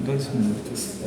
Dois minutos.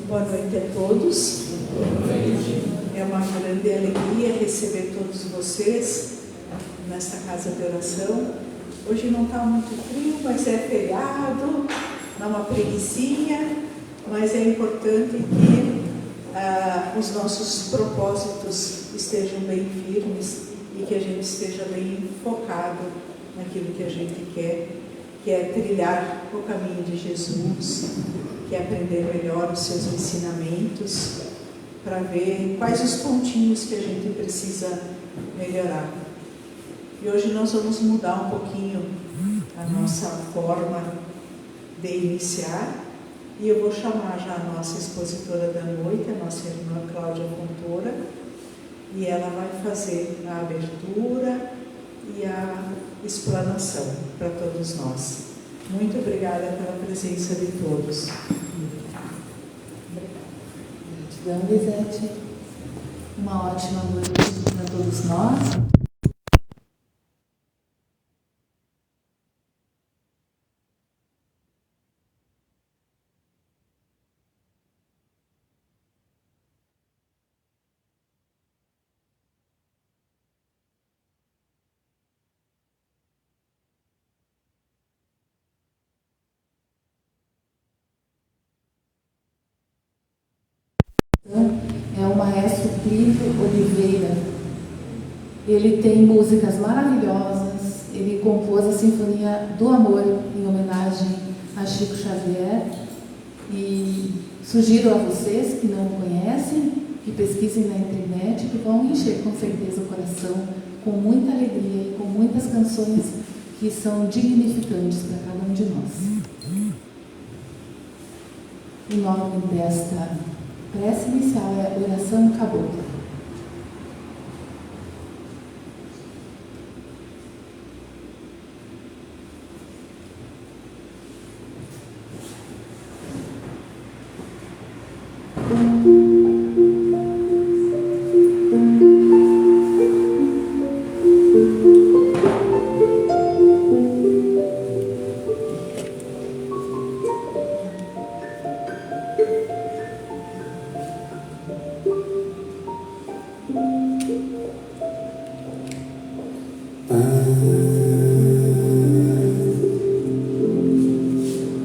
Boa noite a todos. É uma grande alegria receber todos vocês nesta casa de oração. Hoje não está muito frio, mas é feriado, dá uma preguicinha, mas é importante que os nossos propósitos estejam bem firmes e que a gente esteja bem focado naquilo que a gente quer, que é trilhar o caminho de Jesus, que é aprender melhor os seus ensinamentos, para ver quais os pontinhos que a gente precisa melhorar. E hoje nós vamos mudar um pouquinho a nossa forma de iniciar, e eu vou chamar já a nossa expositora da noite, a nossa irmã Cláudia Fontoura, e ela vai fazer a abertura e a explanação para todos nós. Muito obrigada pela presença de todos. Gratidão, Lisete. Uma ótima noite para todos nós. É o maestro Plínio Oliveira. Ele tem músicas maravilhosas. Ele compôs a Sinfonia do Amor em homenagem a Chico Xavier. E sugiro a vocês que não o conhecem, que pesquisem na internet, que vão encher com certeza o coração com muita alegria e com muitas canções que são dignificantes para cada um de nós. O nome desta prece inicial é a oração cabocla.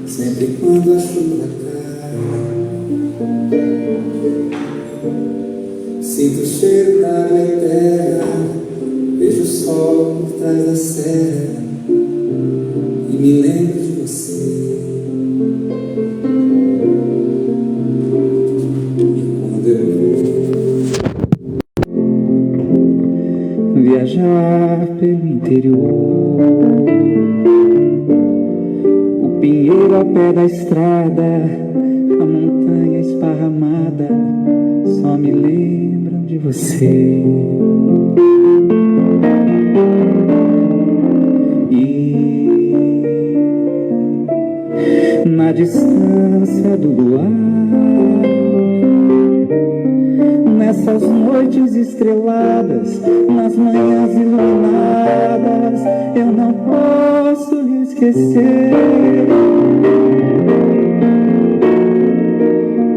Sempre quando a chuva cai, sinto o cheiro da água e terra, vejo o sol por trás da serra e me lembro de você. E quando eu vou viajar pelo interior, pinheiro ao pé da estrada, a montanha esparramada, só me lembram de você. E na distância do luar, nessas noites estreladas, nas manhãs iluminadas, eu não posso lhe esquecer.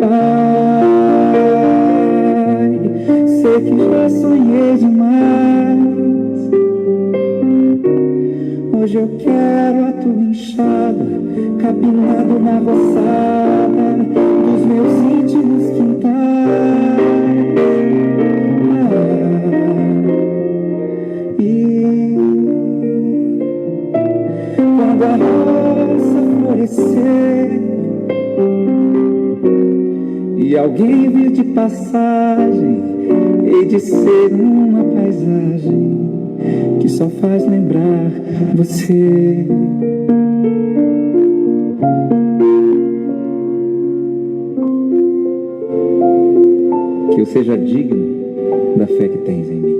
Pai, sei que já sonhei demais. Hoje eu quero a tua enxada, capinado na roçada dos meus íntimos quintais. E quando a roça florescer e alguém vir de passagem, hei de ser uma paisagem que só faz lembrar você. Que eu seja digno da fé que tens em mim,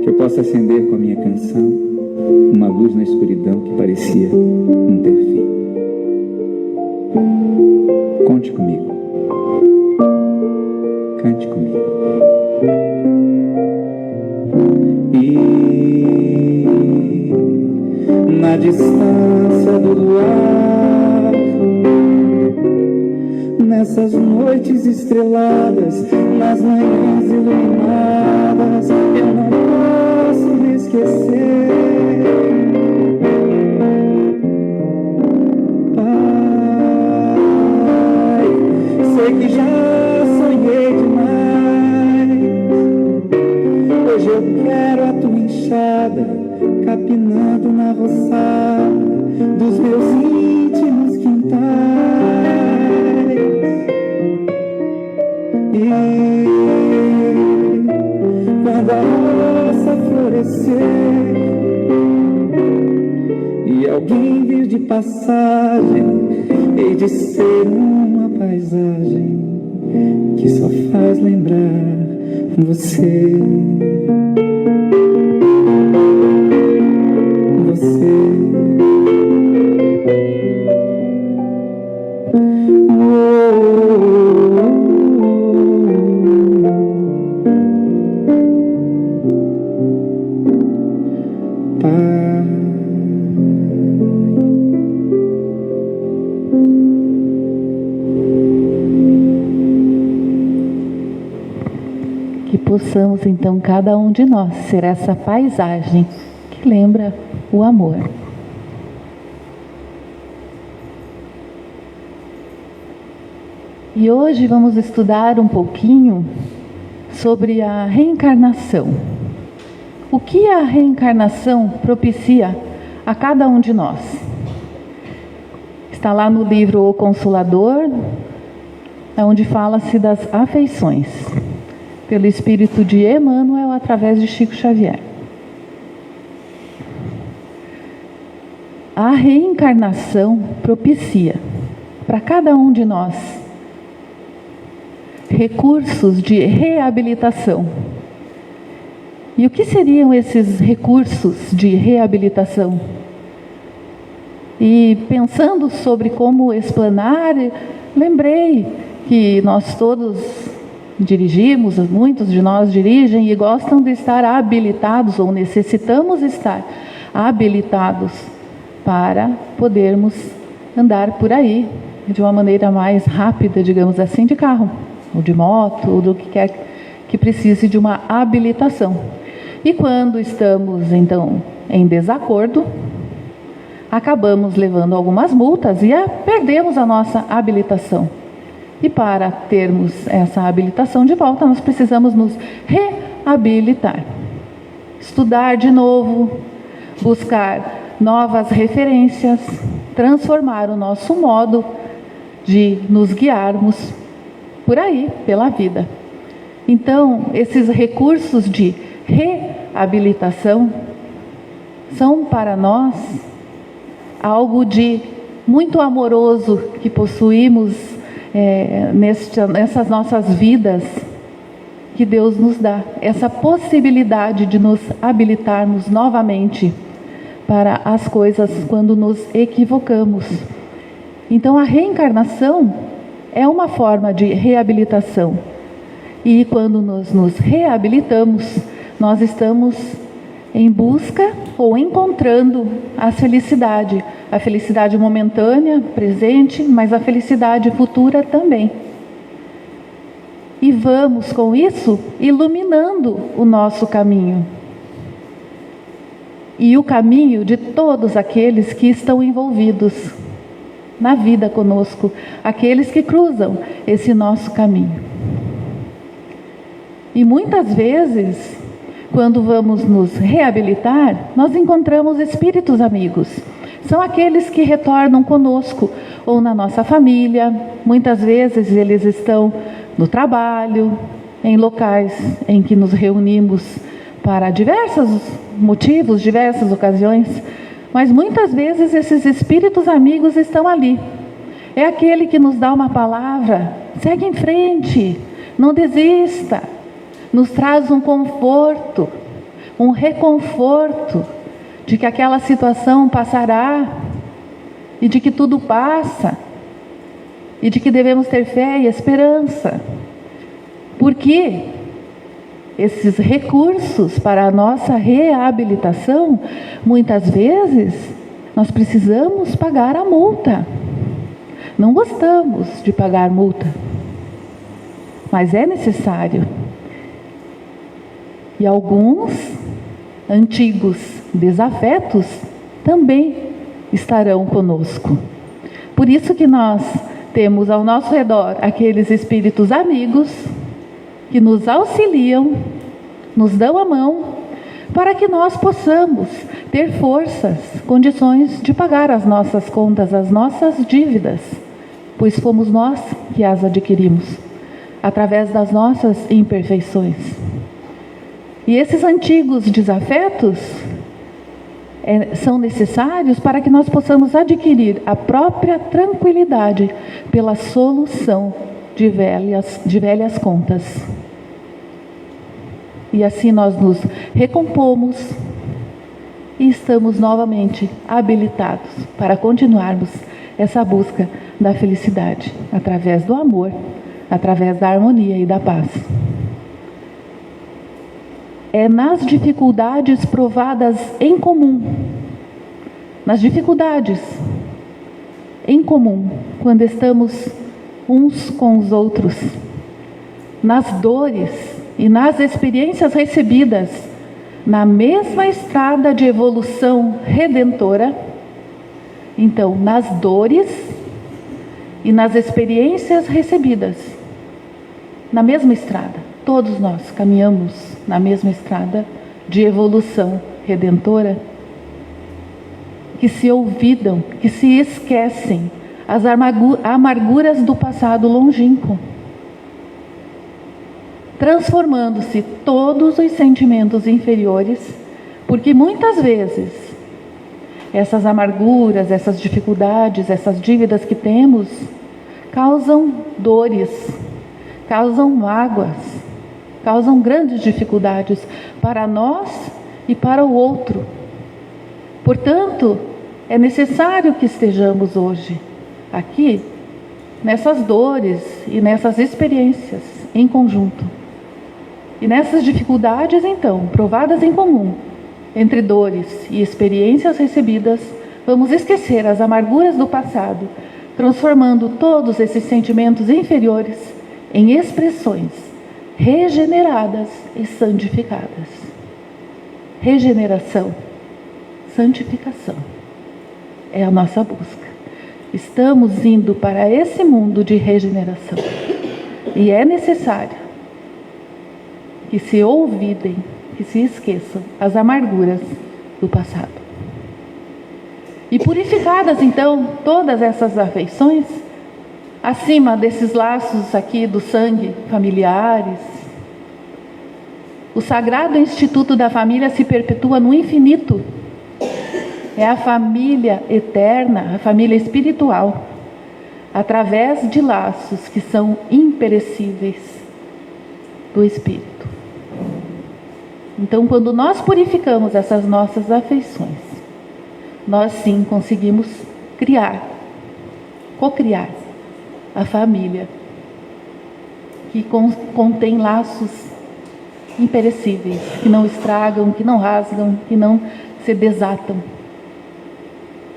que eu possa acender com a minha canção uma luz na escuridão que parecia não ter fim. Conte comigo, cante comigo. E na distância do luar, nessas noites estreladas, nas manhãs iluminadas, eu não posso me esquecer. Pai, sei que já sonhei demais. Hoje eu quero a tua enxada, capinando na roçada dos meus íntimos quintais. E quando a roça florescer e alguém vir de passagem, hei de ser uma paisagem que só faz lembrar você. Que possamos então cada um de nós ser essa paisagem que lembra o amor. E hoje vamos estudar um pouquinho sobre a reencarnação. O que a reencarnação propicia a cada um de nós? Está lá no livro O Consolador, onde fala-se das afeições, pelo espírito de Emmanuel, através de Chico Xavier. A reencarnação propicia para cada um de nós recursos de reabilitação. E o que seriam esses recursos de reabilitação? E pensando sobre como explanar, lembrei que nós todos dirigimos, muitos de nós dirigem e gostam de estar habilitados, ou necessitamos estar habilitados para podermos andar por aí de uma maneira mais rápida, digamos assim, de carro, ou de moto, ou do que quer que precise de uma habilitação. E quando estamos, então, em desacordo, acabamos levando algumas multas e perdemos a nossa habilitação. E para termos essa habilitação de volta, nós precisamos nos reabilitar. Estudar de novo, buscar novas referências, transformar o nosso modo de nos guiarmos por aí, pela vida. Então, esses recursos de reabilitação são para nós algo de muito amoroso que possuímos nessas nossas vidas, que Deus nos dá, essa possibilidade de nos habilitarmos novamente para as coisas quando nos equivocamos. Então a reencarnação é uma forma de reabilitação. E quando nos reabilitamos, nós estamos em busca ou encontrando a felicidade momentânea, presente, mas a felicidade futura também. E vamos com isso iluminando o nosso caminho. E o caminho de todos aqueles que estão envolvidos na vida conosco, aqueles que cruzam esse nosso caminho. E muitas vezes, quando vamos nos reabilitar, nós encontramos espíritos amigos. São aqueles que retornam conosco, ou na nossa família. Muitas vezes eles estão no trabalho, em locais em que nos reunimos para diversos motivos, diversas ocasiões. Mas muitas vezes esses espíritos amigos estão ali. É aquele que nos dá uma palavra: segue em frente, não desista. Nos traz um conforto, um reconforto de que aquela situação passará e de que tudo passa e de que devemos ter fé e esperança. Porque esses recursos para a nossa reabilitação, muitas vezes nós precisamos pagar a multa. Não gostamos de pagar multa, mas é necessário. E alguns antigos desafetos também estarão conosco. Por isso que nós temos ao nosso redor aqueles espíritos amigos que nos auxiliam, nos dão a mão, para que nós possamos ter forças, condições de pagar as nossas contas, as nossas dívidas, pois fomos nós que as adquirimos, através das nossas imperfeições. E esses antigos desafetos são necessários para que nós possamos adquirir a própria tranquilidade pela solução de velhas contas. E assim nós nos recompomos e estamos novamente habilitados para continuarmos essa busca da felicidade, através do amor, através da harmonia e da paz. É nas dificuldades provadas em comum, nas dificuldades em comum, quando estamos uns com os outros, nas dores e nas experiências recebidas, na mesma estrada de evolução redentora. Então, nas dores e nas experiências recebidas, na mesma estrada, todos nós caminhamos na mesma estrada de evolução redentora, que se olvidam, que se esquecem as amarguras do passado longínquo, transformando-se todos os sentimentos inferiores, porque muitas vezes essas amarguras, essas dificuldades, essas dívidas que temos, causam dores, causam mágoas, causam grandes dificuldades para nós e para o outro. Portanto, é necessário que estejamos hoje aqui, nessas dores e nessas experiências em conjunto. E nessas dificuldades, então, provadas em comum, entre dores e experiências recebidas, vamos esquecer as amarguras do passado, transformando todos esses sentimentos inferiores em expressões regeneradas e santificadas. Regeneração, santificação é a nossa busca. Estamos indo para esse mundo de regeneração. E é necessário que se olvidem, que se esqueçam as amarguras do passado. E purificadas então todas essas afeições, acima desses laços aqui do sangue familiares, o sagrado instituto da família se perpetua no infinito. É a família eterna, a família espiritual, através de laços que são imperecíveis do espírito. Então, quando nós purificamos essas nossas afeições, nós sim conseguimos criar, co-criar a família que contém laços imperecíveis, que não estragam, que não rasgam, que não se desatam.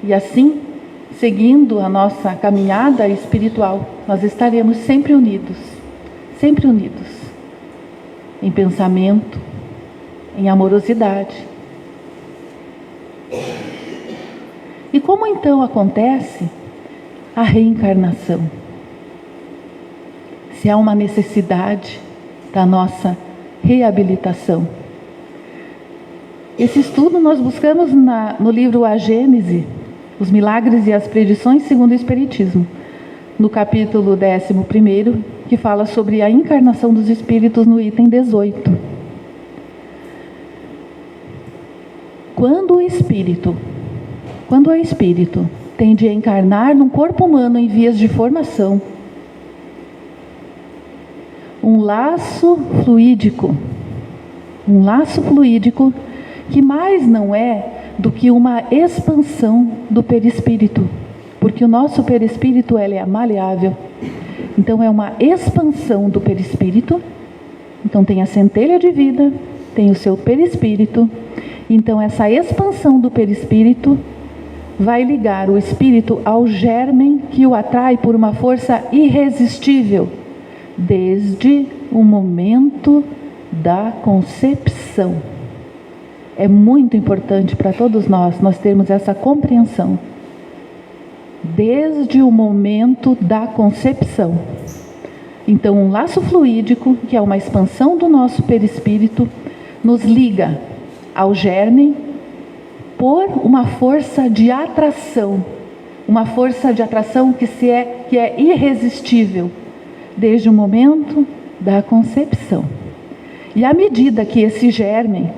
E assim, seguindo a nossa caminhada espiritual, nós estaremos sempre unidos em pensamento, em amorosidade. E como então acontece a reencarnação? Se há uma necessidade da nossa reabilitação. Esse estudo nós buscamos no livro A Gênese, Os Milagres e as Predições segundo o Espiritismo, no capítulo 11, que fala sobre a encarnação dos espíritos, no item 18. Quando o espírito tem de encarnar num corpo humano em vias de formação, um laço fluídico que mais não é do que uma expansão do perispírito, porque o nosso perispírito ele é maleável. Então é uma expansão do perispírito. Então tem a centelha de vida, tem o seu perispírito. Então essa expansão do perispírito vai ligar o espírito ao germen que o atrai por uma força irresistível, desde o momento da concepção. É muito importante para todos nós termos essa compreensão. Desde o momento da concepção. Então, um laço fluídico, que é uma expansão do nosso perispírito, nos liga ao germe por uma força de atração. Uma força de atração que é irresistível, desde o momento da concepção. E à medida que esse germe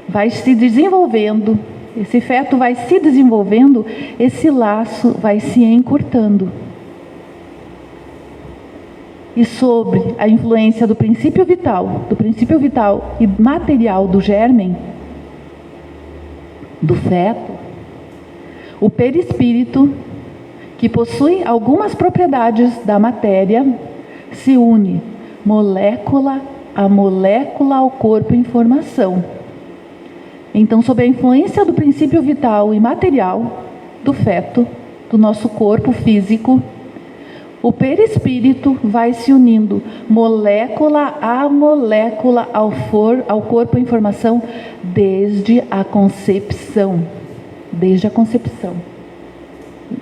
vai se desenvolvendo, esse feto vai se desenvolvendo, esse laço vai se encurtando. E sobre a influência do princípio vital e material do germe, do feto, o perispírito, que possui algumas propriedades da matéria, se une molécula a molécula ao corpo em formação. Então, sob a influência do princípio vital e material do feto, do nosso corpo físico, o perispírito vai se unindo molécula a molécula ao corpo em formação desde a concepção. Desde a concepção.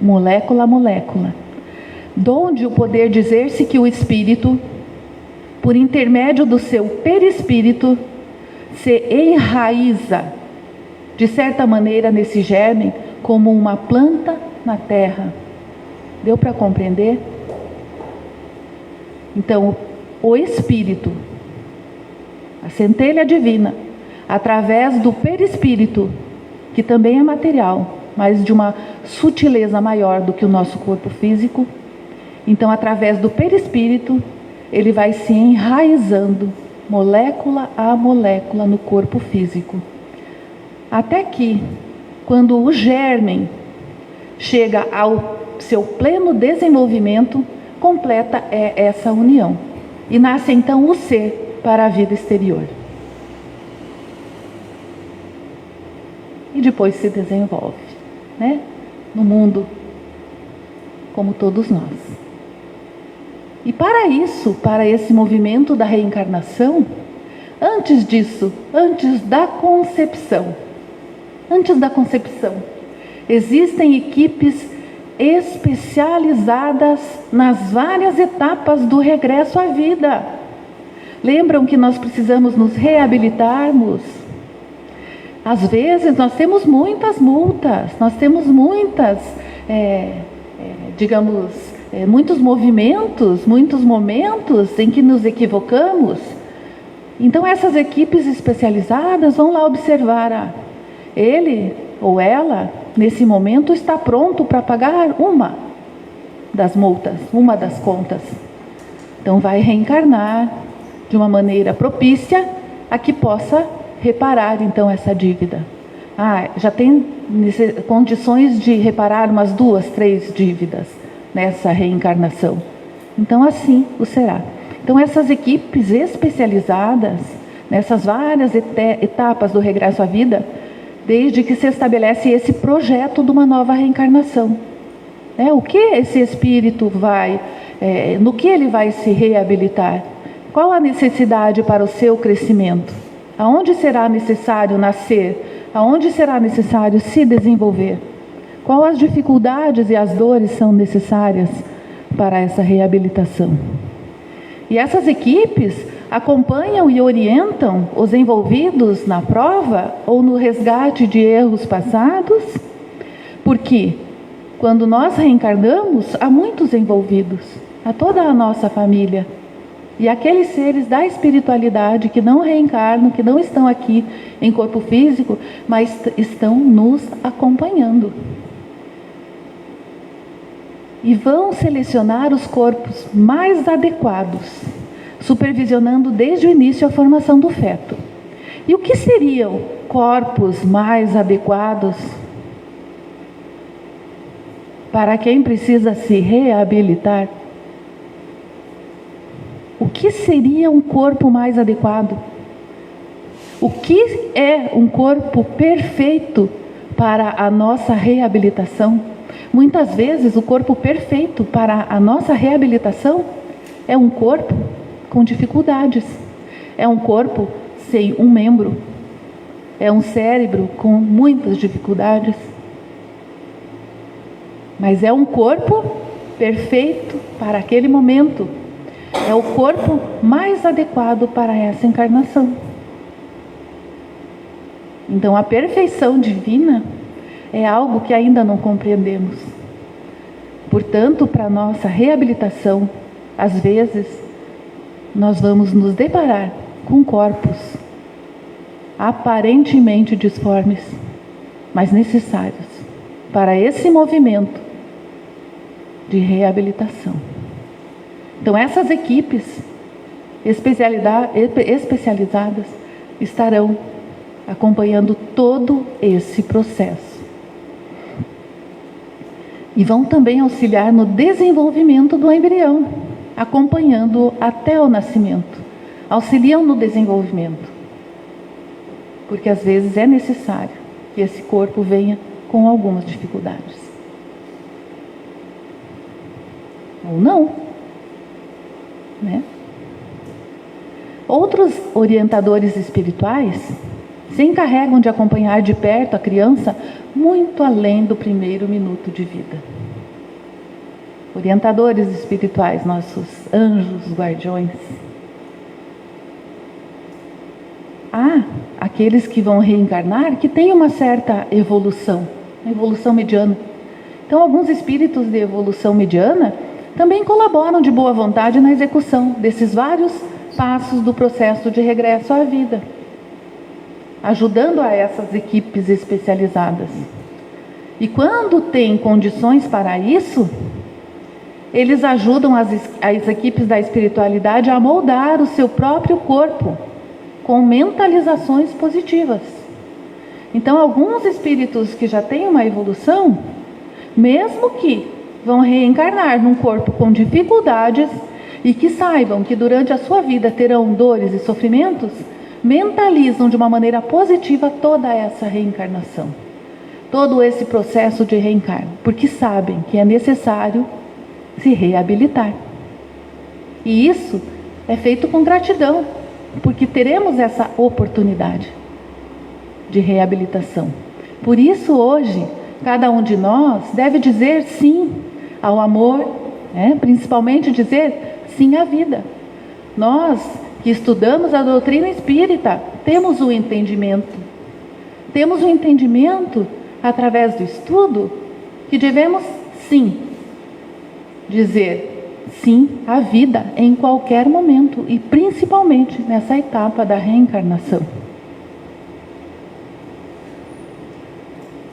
Molécula a molécula. Donde o poder dizer-se que o espírito, por intermédio do seu perispírito, se enraiza, de certa maneira, nesse germe, como uma planta na terra. Deu para compreender? Então, o espírito, a centelha divina, através do perispírito, que também é material, mas de uma sutileza maior do que o nosso corpo físico. Então, através do perispírito, ele vai se enraizando, molécula a molécula, no corpo físico. Até que, quando o germe chega ao seu pleno desenvolvimento, completa essa união. E nasce então o ser para a vida exterior. E depois se desenvolve, né? No mundo, como todos nós. E para isso, para esse movimento da reencarnação, antes disso, antes da concepção, existem equipes especializadas nas várias etapas do regresso à vida. Lembram que nós precisamos nos reabilitarmos? Às vezes nós temos muitas multas, nós temos muitos movimentos, muitos momentos em que nos equivocamos. Então essas equipes especializadas vão lá observar, ele ou ela, nesse momento, está pronto para pagar uma das multas, uma das contas. Então vai reencarnar de uma maneira propícia a que possa reparar então essa dívida. Já tem condições de reparar umas 2, 3 dívidas nessa reencarnação. Então assim o será. Então essas equipes especializadas nessas várias etapas do regresso à vida, desde que se estabelece esse projeto de uma nova reencarnação. O que esse espírito no que ele vai se reabilitar? Qual a necessidade para o seu crescimento? Aonde será necessário nascer? Aonde será necessário se desenvolver? Quais as dificuldades e as dores são necessárias para essa reabilitação? E essas equipes acompanham e orientam os envolvidos na prova ou no resgate de erros passados, porque quando nós reencarnamos, há muitos envolvidos, há toda a nossa família. E aqueles seres da espiritualidade que não reencarnam, que não estão aqui em corpo físico, mas estão nos acompanhando. E vão selecionar os corpos mais adequados, supervisionando desde o início a formação do feto. E o que seriam corpos mais adequados para quem precisa se reabilitar? O que seria um corpo mais adequado? O que é um corpo perfeito para a nossa reabilitação? Muitas vezes o corpo perfeito para a nossa reabilitação é um corpo com dificuldades, é um corpo sem um membro, é um cérebro com muitas dificuldades, mas é um corpo perfeito para aquele momento, é o corpo mais adequado para essa encarnação. Então a perfeição divina é algo que ainda não compreendemos. Portanto, para nossa reabilitação, às vezes, nós vamos nos deparar com corpos aparentemente disformes, mas necessários para esse movimento de reabilitação. Então, essas equipes especializadas estarão acompanhando todo esse processo. E vão também auxiliar no desenvolvimento do embrião, acompanhando-o até o nascimento. Auxiliam no desenvolvimento. Porque às vezes é necessário que esse corpo venha com algumas dificuldades. Ou não. Né? Outros orientadores espirituais se encarregam de acompanhar de perto a criança muito além do primeiro minuto de vida. Orientadores espirituais, nossos anjos guardiões. Há aqueles que vão reencarnar que têm uma certa evolução, uma evolução mediana. Então, alguns espíritos de evolução mediana também colaboram de boa vontade na execução desses vários passos do processo de regresso à vida, ajudando a essas equipes especializadas. E quando tem condições para isso, eles ajudam as equipes da espiritualidade a moldar o seu próprio corpo com mentalizações positivas. Então, alguns espíritos que já têm uma evolução, mesmo que vão reencarnar num corpo com dificuldades e que saibam que durante a sua vida terão dores e sofrimentos, mentalizam de uma maneira positiva toda essa reencarnação, todo esse processo de reencarno, porque sabem que é necessário se reabilitar. E isso é feito com gratidão, porque teremos essa oportunidade de reabilitação. Por isso, hoje, cada um de nós deve dizer sim ao amor, principalmente dizer sim à vida. Nós que estudamos a doutrina espírita, temos o entendimento. Temos o entendimento, através do estudo, que devemos sim dizer sim à vida em qualquer momento, e principalmente nessa etapa da reencarnação.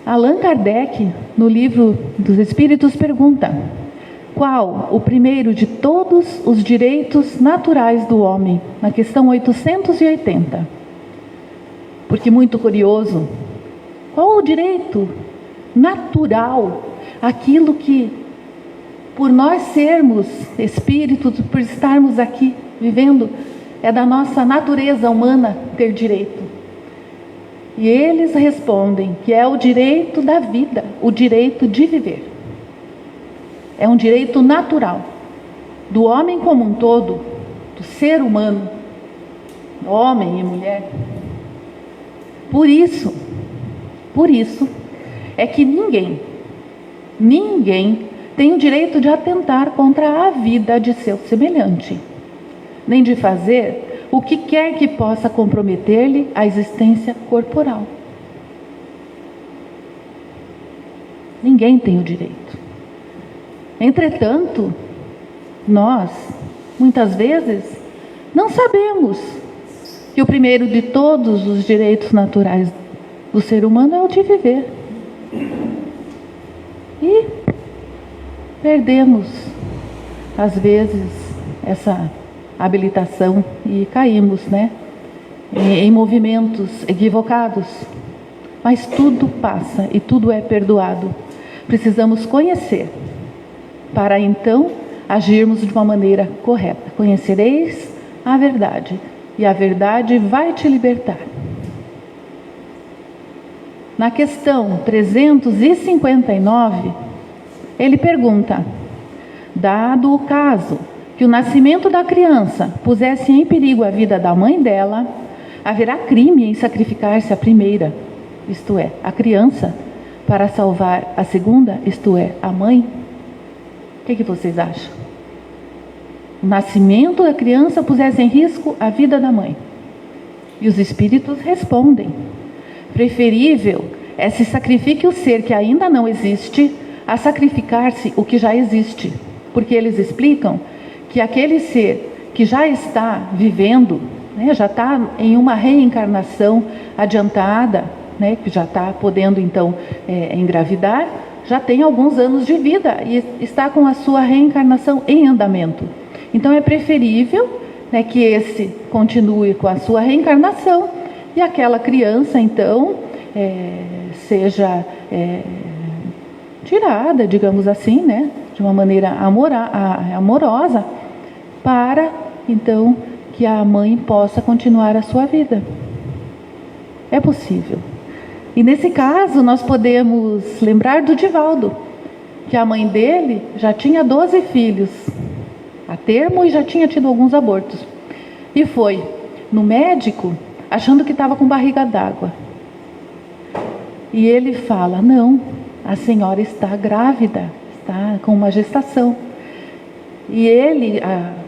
Allan Kardec, no livro dos Espíritos, pergunta: qual o primeiro de todos os direitos naturais do homem? Na questão 880. Porque, muito curioso, qual o direito natural, aquilo que, por nós sermos espíritos, por estarmos aqui vivendo, é da nossa natureza humana ter direito? E eles respondem que é o direito da vida, o direito de viver. É um direito natural do homem como um todo, do ser humano, homem e mulher. Por isso é que ninguém tem o direito de atentar contra a vida de seu semelhante, nem de fazer o que quer que possa comprometer-lhe a existência corporal. Ninguém tem o direito. Entretanto, nós, muitas vezes, não sabemos que o primeiro de todos os direitos naturais do ser humano é o de viver. E perdemos, às vezes, essa habilitação e caímos, em movimentos equivocados. Mas tudo passa e tudo é perdoado. Precisamos conhecer, para então agirmos de uma maneira correta. Conhecereis a verdade, e a verdade vai te libertar. Na questão 359, ele pergunta: dado o caso que o nascimento da criança pusesse em perigo a vida da mãe dela, haverá crime em sacrificar-se a primeira, isto é, a criança, para salvar a segunda, isto é, a mãe? O que vocês acham? O nascimento da criança pusesse em risco a vida da mãe. E os espíritos respondem: preferível é se sacrifique o ser que ainda não existe a sacrificar-se o que já existe. Porque eles explicam que aquele ser que já está vivendo, já está em uma reencarnação adiantada, que já está podendo então engravidar, já tem alguns anos de vida e está com a sua reencarnação em andamento. Então é preferível que esse continue com a sua reencarnação e aquela criança então seja tirada, digamos assim, de uma maneira amorosa, para então que a mãe possa continuar a sua vida. É possível. E nesse caso nós podemos lembrar do Divaldo, que a mãe dele já tinha 12 filhos a termo e já tinha tido alguns abortos. E foi no médico achando que estava com barriga d'água. E ele fala: não, a senhora está grávida, está com uma gestação. E ele,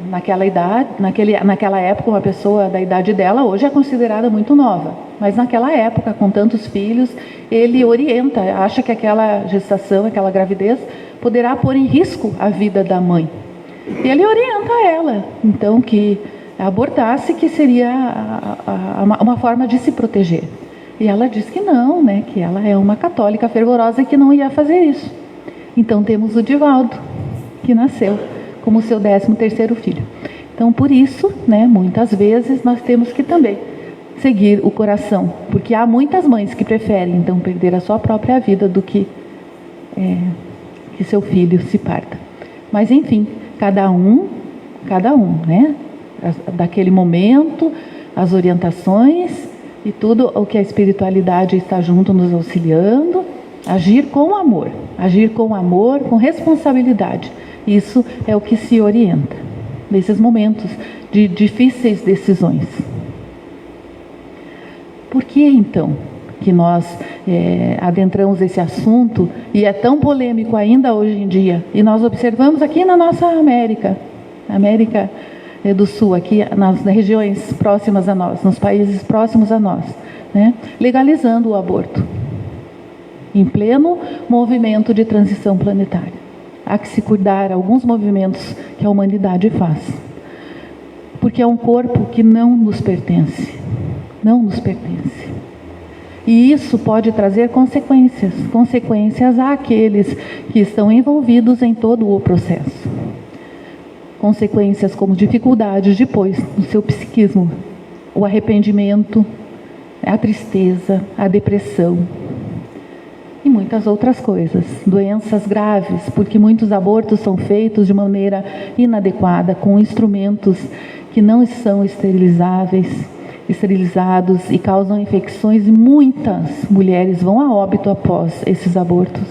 naquela época, uma pessoa da idade dela hoje é considerada muito nova, mas naquela época, com tantos filhos, ele orienta, acha que aquela gestação, aquela gravidez poderá pôr em risco a vida da mãe. E ele orienta ela, então, que abortasse, que seria uma forma de se proteger. E ela diz que não, que ela é uma católica fervorosa e que não ia fazer isso. Então temos o Divaldo, que nasceu como seu 13º filho. Então, por isso, muitas vezes nós temos que também seguir o coração, porque há muitas mães que preferem então perder a sua própria vida do que seu filho se parta. Mas enfim, cada um, daquele momento, as orientações e tudo o que a espiritualidade está junto nos auxiliando, agir com amor, com responsabilidade. Isso é o que se orienta. nesses momentos de difíceis decisões. Por que então que nós adentramos esse assunto e é tão polêmico ainda hoje em dia? E nós observamos aqui na nossa América do Sul, aqui nas regiões próximas a nós, nos países próximos a nós, né? Legalizando o aborto, em pleno movimento de transição planetária. Há que se cuidar alguns movimentos que a humanidade faz, porque é um corpo que não nos pertence, não nos pertence. E isso pode trazer consequências àqueles que estão envolvidos em todo o processo. Consequências como dificuldades depois no seu psiquismo, o arrependimento, a tristeza, a depressão e muitas outras coisas. Doenças graves, porque muitos abortos são feitos de maneira inadequada, com instrumentos que não são esterilizados e causam infecções, e muitas mulheres vão a óbito após esses abortos.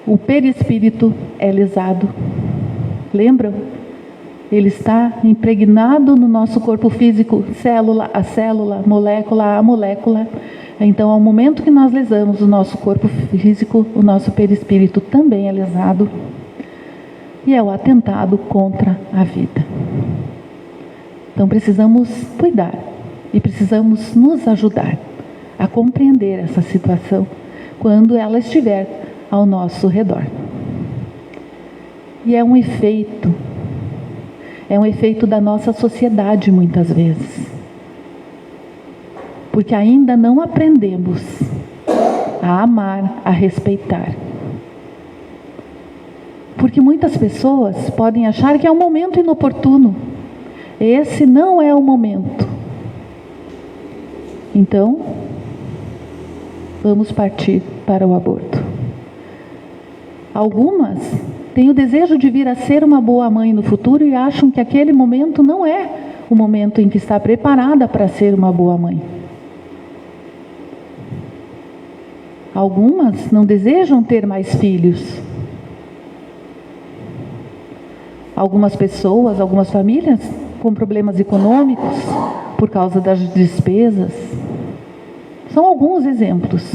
O perispírito é lesado. Lembram? Ele está impregnado no nosso corpo físico, célula a célula, molécula a molécula. Então, ao momento que nós lesamos o nosso corpo físico, o nosso perispírito também é lesado. E é o atentado contra a vida. Então, precisamos cuidar e precisamos nos ajudar a compreender essa situação quando ela estiver ao nosso redor. E é um efeito da nossa sociedade muitas vezes, porque ainda não aprendemos a amar, a respeitar. Porque muitas pessoas podem achar que é um momento inoportuno. Esse não é o momento. Então, vamos partir para o aborto. Algumas têm o desejo de vir a ser uma boa mãe no futuro e acham que aquele momento não é o momento em que está preparada para ser uma boa mãe. Algumas não desejam ter mais filhos. Algumas pessoas, algumas famílias com problemas econômicos por causa das despesas. São alguns exemplos.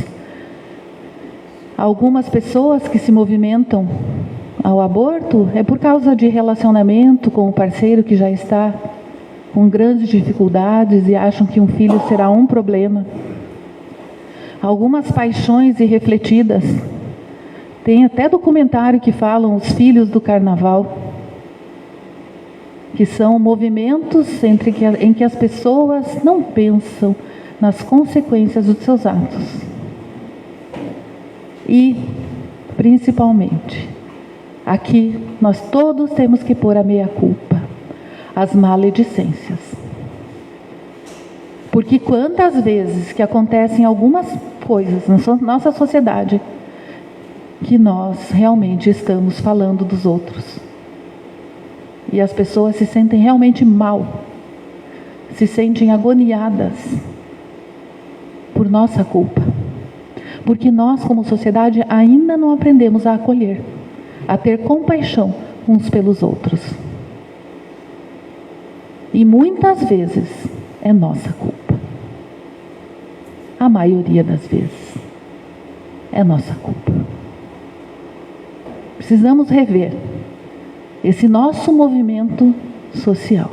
Algumas pessoas que se movimentam ao aborto é por causa de relacionamento com o parceiro que já está com grandes dificuldades e acham que um filho será um problema. Algumas paixões irrefletidas. Tem até documentário que falam os filhos do carnaval, que são movimentos em que as pessoas não pensam nas consequências dos seus atos. E, principalmente, aqui nós todos temos que pôr a meia-culpa, as maledicências. Porque quantas vezes que acontecem algumas coisas na nossa sociedade que nós realmente estamos falando dos outros. E as pessoas se sentem realmente mal, se sentem agoniadas por nossa culpa. Porque nós, como sociedade, ainda não aprendemos a acolher, a ter compaixão uns pelos outros. E muitas vezes é nossa culpa. A maioria das vezes é nossa culpa. Precisamos rever esse nosso movimento social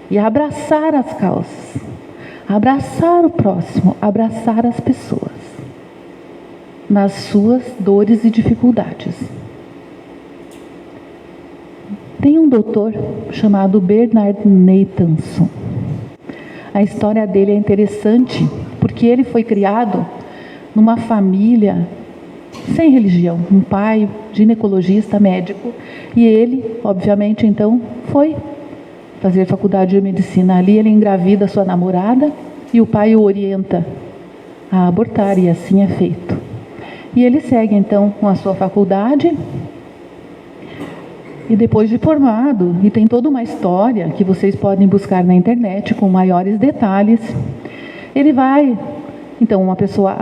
e abraçar as causas, abraçar o próximo, abraçar as pessoas nas suas dores e dificuldades. Tem um doutor chamado Bernard Nathanson. A história dele é interessante porque ele foi criado numa família sem religião, um pai ginecologista, médico, e ele, obviamente, então, foi fazer faculdade de medicina. Ali ele engravida sua namorada e o pai o orienta a abortar, e assim é feito. E ele segue, então, com a sua faculdade, e depois de formado, e tem toda uma história que vocês podem buscar na internet com maiores detalhes, ele vai... Então, uma pessoa,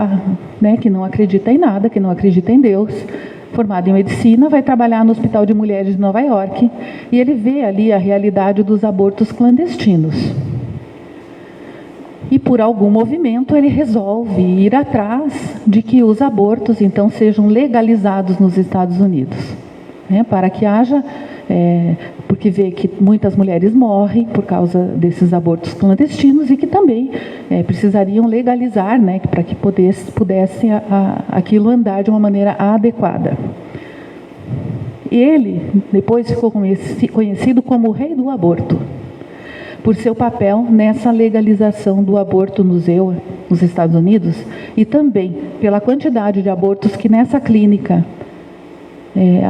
né, que não acredita em nada, que não acredita em Deus, formado em medicina, vai trabalhar no Hospital de Mulheres de Nova York e ele vê ali a realidade dos abortos clandestinos. E por algum movimento ele resolve ir atrás de que os abortos então sejam legalizados nos Estados Unidos, né, para que haja, porque vê que muitas mulheres morrem por causa desses abortos clandestinos e que também precisariam legalizar, né, para que pudesse aquilo andar de uma maneira adequada. Ele depois ficou conhecido como o rei do aborto, por seu papel nessa legalização do aborto nos Estados Unidos e também pela quantidade de abortos que nessa clínica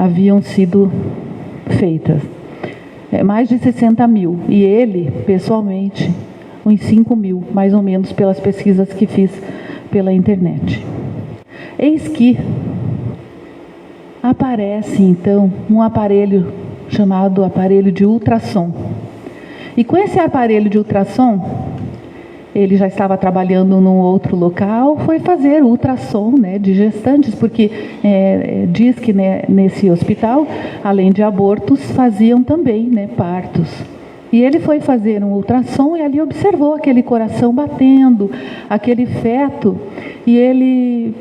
haviam sido feitas. Mais de 60 mil, e ele, pessoalmente, uns 5 mil, mais ou menos, pelas pesquisas que fiz pela internet. Eis que aparece, então, um aparelho chamado aparelho de ultrassom. E com esse aparelho de ultrassom, ele já estava trabalhando num outro local, foi fazer ultrassom, né, de gestantes, porque diz que, né, nesse hospital, além de abortos, faziam também, né, partos. E ele foi fazer um ultrassom e ali observou aquele coração batendo, aquele feto, e ele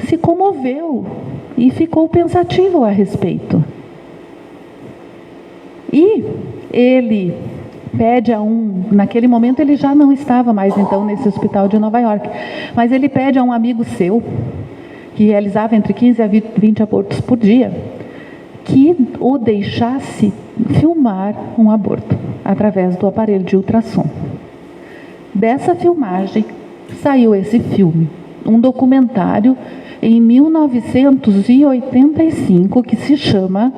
se comoveu e ficou pensativo a respeito. E ele pede naquele momento ele já não estava mais então nesse hospital de Nova York, mas ele pede a um amigo seu, que realizava entre 15 a 20 abortos por dia, que o deixasse filmar um aborto, através do aparelho de ultrassom. Dessa filmagem saiu esse filme, um documentário em 1985, que se chama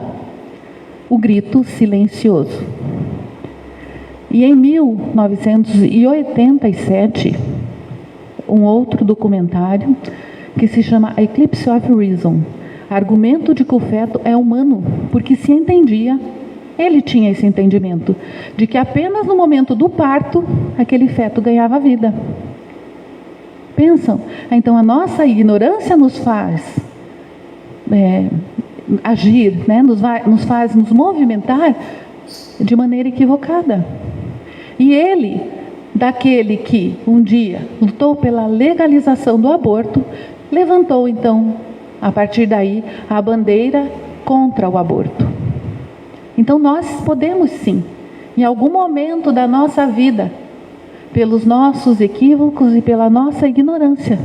O Grito Silencioso. E em 1987, um outro documentário que se chama Eclipse of Reason, argumento de que o feto é humano, porque se entendia, ele tinha esse entendimento, de que apenas no momento do parto, aquele feto ganhava vida. Pensam? Então a nossa ignorância nos faz agir, né? nos faz nos movimentar de maneira equivocada. E ele, daquele que um dia lutou pela legalização do aborto, levantou então, a partir daí, a bandeira contra o aborto. Então nós podemos sim, em algum momento da nossa vida, pelos nossos equívocos e pela nossa ignorância,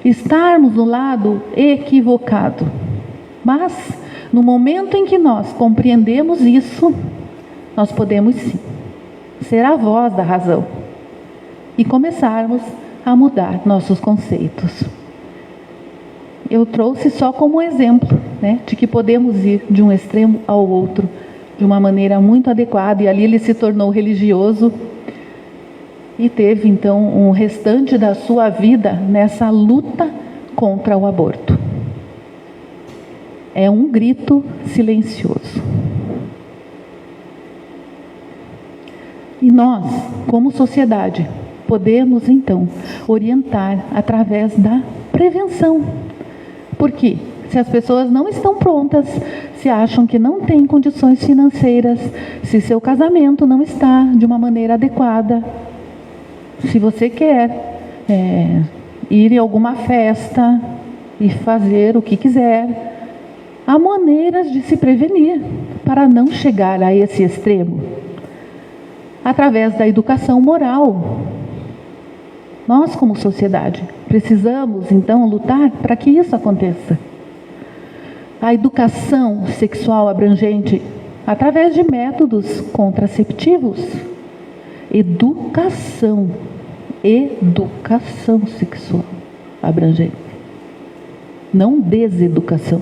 estarmos no lado equivocado. Mas, no momento em que nós compreendemos isso, nós podemos sim ser a voz da razão e começarmos a mudar nossos conceitos. Eu trouxe só como exemplo, né, de que podemos ir de um extremo ao outro de uma maneira muito adequada, e ali ele se tornou religioso e teve então um restante da sua vida nessa luta contra o aborto. É um grito silencioso. E nós, como sociedade, podemos então orientar através da prevenção. Por quê? Se as pessoas não estão prontas, se acham que não têm condições financeiras, se seu casamento não está de uma maneira adequada, se você quer ir em alguma festa e fazer o que quiser, há maneiras de se prevenir para não chegar a esse extremo. Através da educação moral. Nós, como sociedade, precisamos, então, lutar para que isso aconteça. A educação sexual abrangente, através de métodos contraceptivos. Educação sexual abrangente. Não deseducação.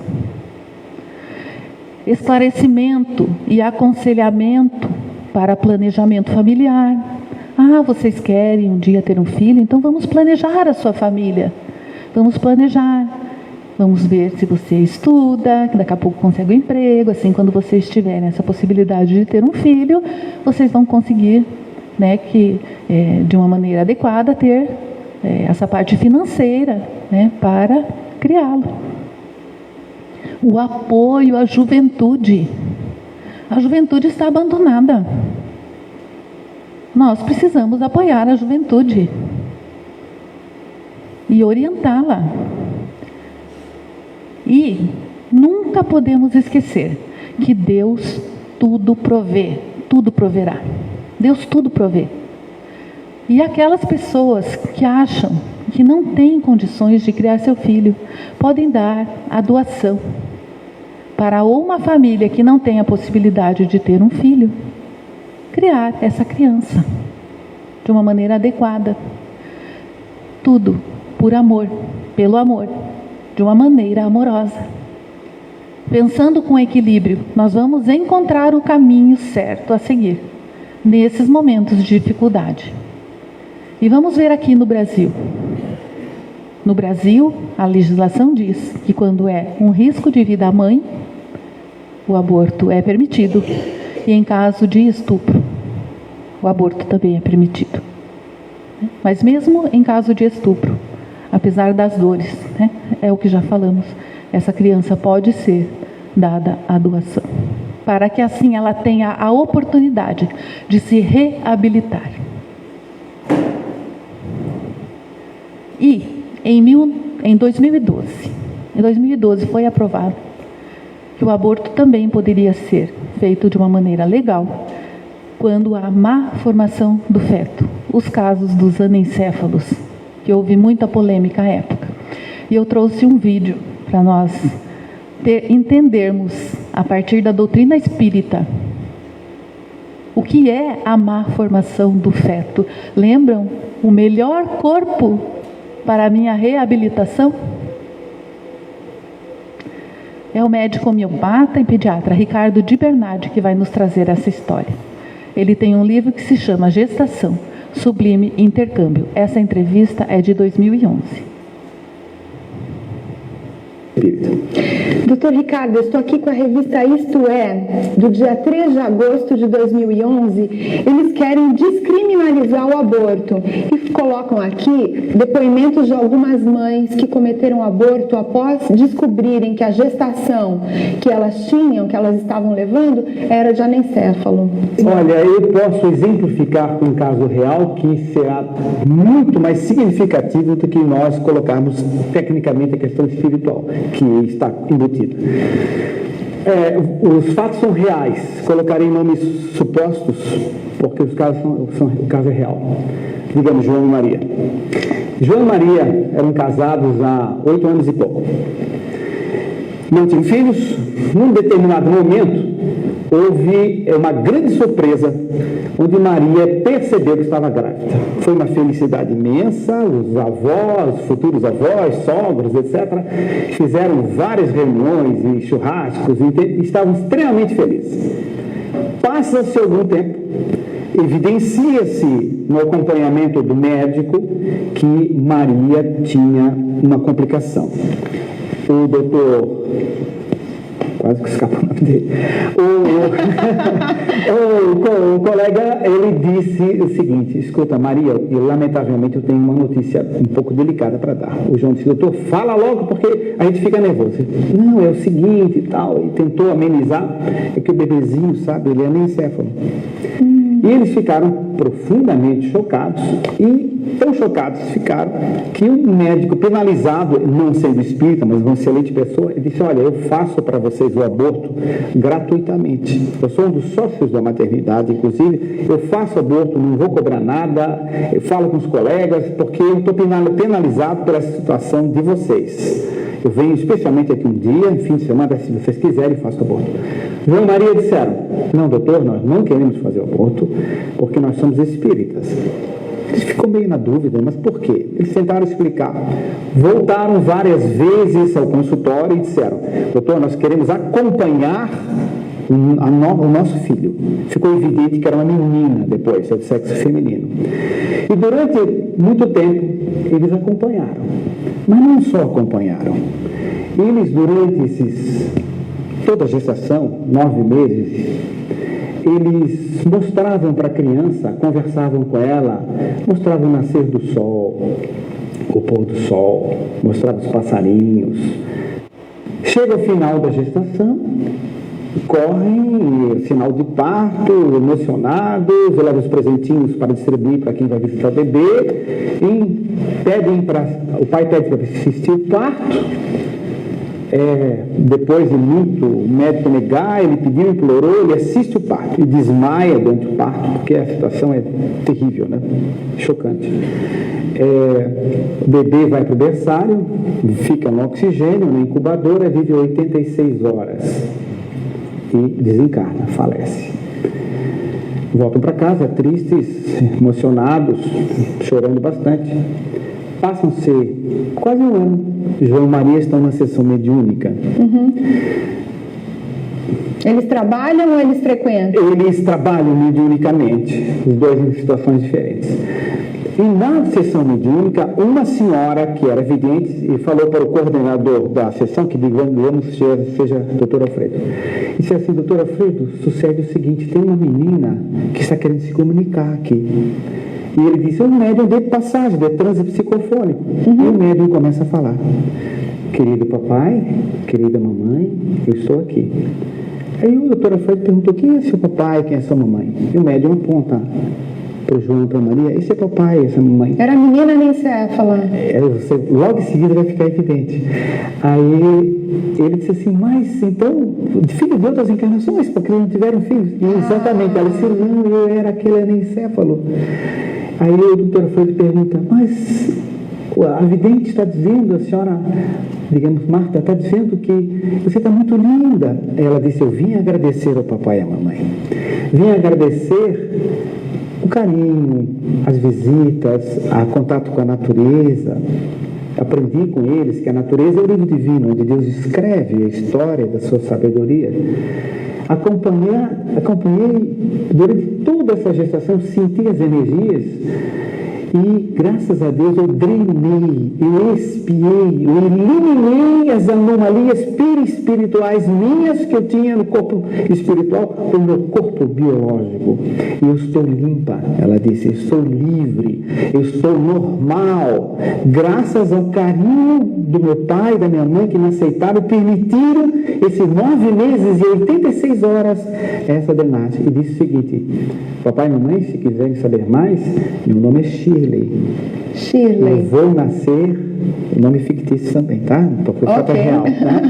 Esclarecimento e aconselhamento para planejamento familiar. Vocês querem um dia ter um filho? Então vamos planejar a sua família. Vamos planejar. Vamos ver se você estuda, que daqui a pouco consegue um emprego. Assim, quando vocês tiverem essa possibilidade de ter um filho, vocês vão conseguir, né, de uma maneira adequada, ter essa parte financeira, né, para criá-lo. O apoio à juventude. A juventude está abandonada. Nós precisamos apoiar a juventude e orientá-la. E nunca podemos esquecer que Deus tudo provê, tudo proverá. Deus tudo provê. E aquelas pessoas que acham que não têm condições de criar seu filho, podem dar a doação para uma família que não tem a possibilidade de ter um filho, criar essa criança de uma maneira adequada. Tudo por amor, pelo amor, de uma maneira amorosa. Pensando com equilíbrio, nós vamos encontrar o caminho certo a seguir nesses momentos de dificuldade. E vamos ver aqui no Brasil. No Brasil, a legislação diz que quando é um risco de vida à mãe, o aborto é permitido. E em caso de estupro, o aborto também é permitido. Mas mesmo em caso de estupro, apesar das dores, é o que já falamos, essa criança pode ser dada à doação, para que assim ela tenha a oportunidade de se reabilitar. E em 2012 foi aprovado que o aborto também poderia ser feito de uma maneira legal quando há má formação do feto. Os casos dos anencéfalos, que houve muita polêmica à época. E eu trouxe um vídeo para nós entendermos, a partir da doutrina espírita, o que é a má formação do feto. Lembram? O melhor corpo para a minha reabilitação? É o médico homeopata e pediatra Ricardo Di Bernardi que vai nos trazer essa história. Ele tem um livro que se chama Gestação, Sublime Intercâmbio. Essa entrevista é de 2011. Doutor Ricardo, eu estou aqui com a revista Isto É, do dia 3 de agosto de 2011. Eles querem descriminalizar o aborto e colocam aqui depoimentos de algumas mães que cometeram aborto após descobrirem que a gestação que elas tinham, que elas estavam levando, era de anencéfalo. Olha, eu posso exemplificar com um caso real que será muito mais significativo do que nós colocarmos tecnicamente a questão espiritual que está embutido. Os fatos são reais, colocarei nomes supostos, porque o caso é real. Digamos, João e Maria. João e Maria eram casados há 8 anos e pouco. Não tinham filhos. Num determinado momento, houve uma grande surpresa, onde Maria percebeu que estava grávida. Foi uma felicidade imensa, os avós, futuros avós, sogros, etc., fizeram várias reuniões e churrascos e estavam extremamente felizes. Passa-se algum tempo, evidencia-se no acompanhamento do médico que Maria tinha uma complicação. O doutor... quase que escapou o nome dele. O colega, ele disse o seguinte: escuta, Maria, lamentavelmente eu tenho uma notícia um pouco delicada para dar. O João disse: doutor, fala logo porque a gente fica nervoso. Não, é o seguinte e tal, e tentou amenizar. É que o bebezinho, sabe, ele é anencéfalo. E eles ficaram profundamente chocados, e tão chocados ficaram que um médico penalizado, não sendo espírita, mas uma excelente pessoa, ele disse: olha, eu faço para vocês o aborto gratuitamente. Eu sou um dos sócios da maternidade, inclusive, eu faço aborto, não vou cobrar nada, eu falo com os colegas, porque eu estou penalizado pela situação de vocês. Eu venho especialmente aqui um dia, fim de semana, se vocês quiserem, faço aborto. João e Maria disseram: não, doutor, nós não queremos fazer aborto, porque nós somos espíritas. Eles ficam meio na dúvida, mas por quê? Eles tentaram explicar. Voltaram várias vezes ao consultório e disseram: doutor, nós queremos acompanhar o nosso filho. Ficou evidente que era uma menina depois, é de sexo feminino. E durante muito tempo, eles acompanharam. Mas não só acompanharam. Eles, durante toda a gestação, 9 meses, eles mostravam para a criança, conversavam com ela, mostravam o nascer do sol, o pôr do sol, mostravam os passarinhos. Chega ao final da gestação, correm, sinal de parto, emocionados, levam os presentinhos para distribuir para quem vai visitar o bebê, o pai pede para assistir o parto. Depois de muito o médico negar, ele pediu, implorou, ele assiste o parto e desmaia durante o parto, porque a situação é terrível, né? Chocante. O bebê vai para o berçário, fica no oxigênio, na incubadora, vive 86 horas e desencarna, falece. Voltam para casa tristes, emocionados, chorando bastante. Passam-se quase um ano. João e Maria estão na sessão mediúnica. Eles trabalham ou eles frequentam? Eles trabalham mediunicamente, os dois em situações diferentes. E na sessão mediúnica, uma senhora que era vidente e falou para o coordenador da sessão, que digamos seja a doutora Alfredo, disse assim: doutora Alfredo, sucede o seguinte, tem uma menina que está querendo se comunicar aqui. E ele disse: é um médium de passagem, de transe psicofônico. E o médium começa a falar: querido papai, querida mamãe, eu estou aqui. Aí o doutor Alfredo perguntou: quem é seu papai, quem é sua mamãe? E o médium aponta para o João e para a Maria: esse é papai, essa é mamãe. Era a menina nem se falar. Logo em seguida vai ficar evidente. Aí ele disse assim: mas então, filho de outras encarnações, porque não tiveram filhos. E exatamente, ela disse: não, eu era aquele anencéfalo. Aí o doutor Alfredo pergunta: mas a vidente está dizendo, a senhora, digamos, Marta, está dizendo que você está muito linda. Ela disse: eu vim agradecer ao papai e à mamãe. Vim agradecer o carinho, as visitas, o contato com a natureza. Aprendi com eles que a natureza é o livro divino, onde Deus escreve a história da sua sabedoria. Acompanhei durante toda essa gestação, senti as energias e, graças a Deus, eu drenei, eu expiei, eu eliminei as anomalias perispirituais minhas que eu tinha no corpo espiritual, no meu corpo biológico. E eu estou limpa, ela disse, eu estou livre, eu estou normal, graças ao carinho do meu pai e da minha mãe que me aceitaram e permitiram esses 9 meses e 86 horas essa drenagem. E disse o seguinte: papai e mamãe, se quiserem saber mais, meu nome é Shirley. Eu vou nascer, o nome fictício também, tá? Porque o fato é real, tá?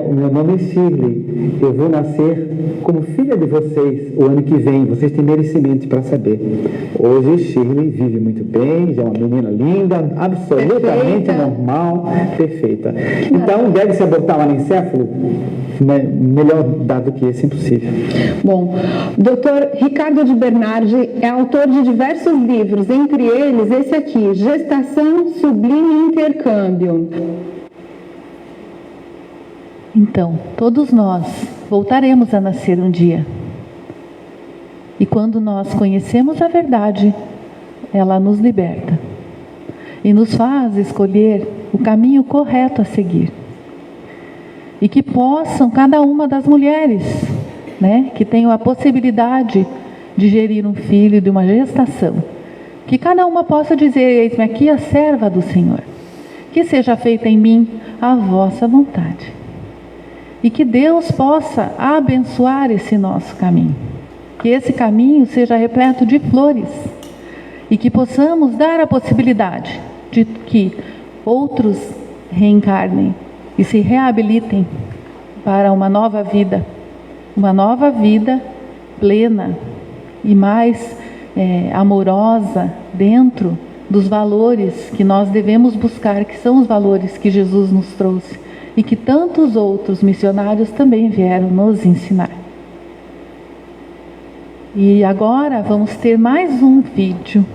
O meu nome é Shirley. Eu vou nascer como filha de vocês o ano que vem. Vocês têm merecimento para saber. Hoje Shirley vive muito bem, já é uma menina linda, absolutamente perfeita, normal, perfeita. Então deve-se abortar o anencéfalo, melhor dado que esse, impossível. Bom, Dr. Ricardo de Bernardi é autor de diversos livros, entre eles esse aqui, Gestação, Sublime e Intercâmbio. Então, todos nós voltaremos a nascer um dia. E quando nós conhecemos a verdade, ela nos liberta e nos faz escolher o caminho correto a seguir. E que possam, cada uma das mulheres, que tenham a possibilidade de gerir um filho, de uma gestação, que cada uma possa dizer: eis-me aqui a serva do Senhor, que seja feita em mim a vossa vontade. E que Deus possa abençoar esse nosso caminho, que esse caminho seja repleto de flores, e que possamos dar a possibilidade de que outros reencarnem e se reabilitem para uma nova vida plena e mais amorosa, dentro dos valores que nós devemos buscar, que são os valores que Jesus nos trouxe e que tantos outros missionários também vieram nos ensinar. E agora vamos ter mais um vídeo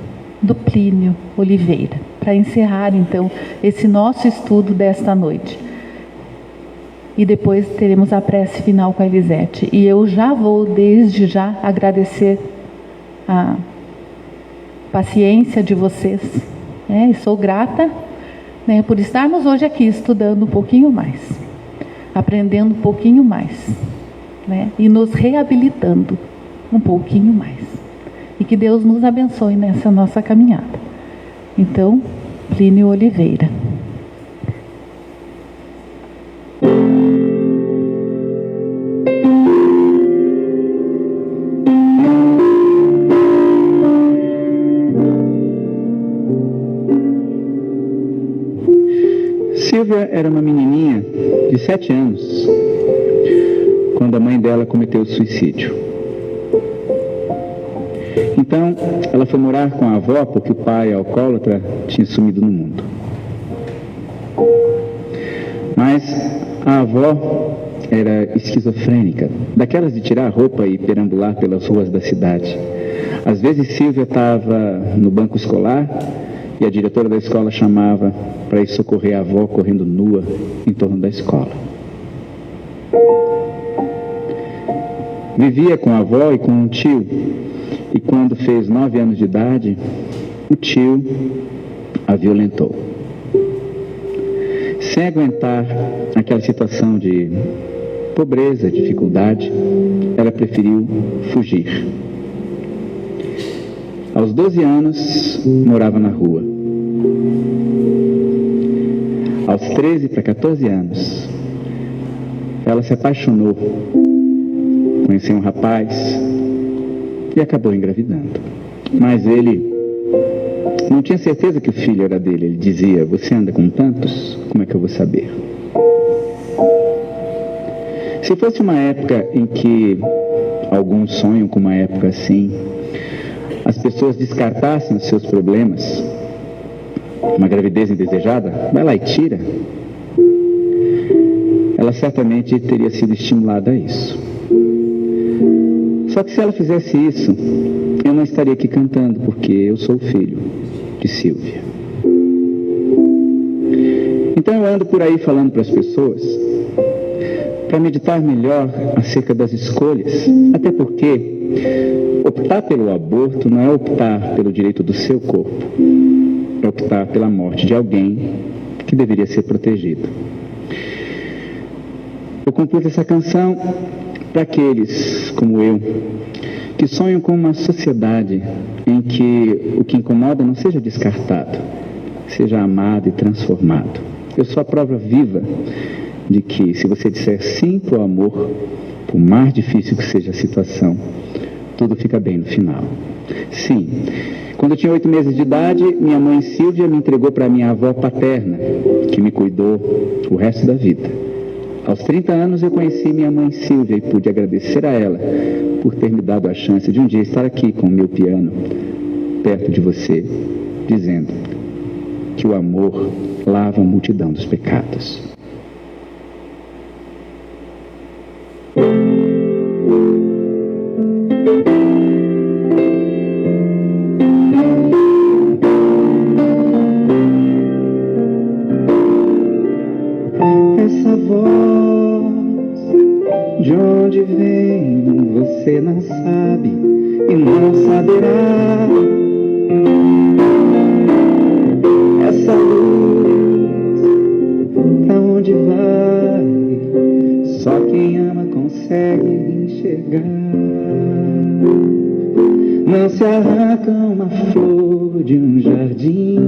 do Plínio Oliveira, para encerrar então esse nosso estudo desta noite. E depois teremos a prece final com a Elisete. E eu já vou, desde já, agradecer a paciência de vocês. E sou grata por estarmos hoje aqui estudando um pouquinho mais, aprendendo um pouquinho mais, e nos reabilitando um pouquinho mais. E que Deus nos abençoe nessa nossa caminhada. Então, Plínio Oliveira. Silvia era uma menininha de 7 anos, quando a mãe dela cometeu suicídio. Então, ela foi morar com a avó porque o pai, alcoólatra, tinha sumido no mundo. Mas a avó era esquizofrênica, daquelas de tirar a roupa e perambular pelas ruas da cidade. Às vezes Silvia estava no banco escolar e a diretora da escola chamava para ir socorrer a avó correndo nua em torno da escola. Vivia com a avó e com um tio, e quando fez 9 anos de idade, o tio a violentou. Sem aguentar aquela situação de pobreza, dificuldade, ela preferiu fugir. Aos 12 anos, morava na rua. Aos 13 para 14 anos, ela se apaixonou, conheceu um rapaz e acabou engravidando. Mas ele não tinha certeza que o filho era dele. Ele dizia: você anda com tantos? Como é que eu vou saber? Se fosse uma época em que alguns sonham com uma época assim, as pessoas descartassem os seus problemas, uma gravidez indesejada, vai lá e tira, ela certamente teria sido estimulada a isso. Só que se ela fizesse isso, eu não estaria aqui cantando, porque eu sou o filho de Silvia. Então eu ando por aí falando para as pessoas para meditar melhor acerca das escolhas, até porque optar pelo aborto não é optar pelo direito do seu corpo, é optar pela morte de alguém que deveria ser protegido. Eu compus essa canção para aqueles como eu, que sonham com uma sociedade em que o que incomoda não seja descartado, seja amado e transformado. Eu sou a prova viva de que, se você disser sim para o amor, por mais difícil que seja a situação, tudo fica bem no final. Sim, quando eu tinha 8 meses de idade, minha mãe Silvia me entregou para minha avó paterna, que me cuidou o resto da vida. Aos 30 anos eu conheci minha mãe Silvia e pude agradecer a ela por ter me dado a chance de um dia estar aqui com o meu piano, perto de você, dizendo que o amor lava a multidão dos pecados. Essa voz, de onde vem, você não sabe e não saberá. Essa luz, pra onde vai, só quem ama consegue enxergar. Não se arranca uma flor de um jardim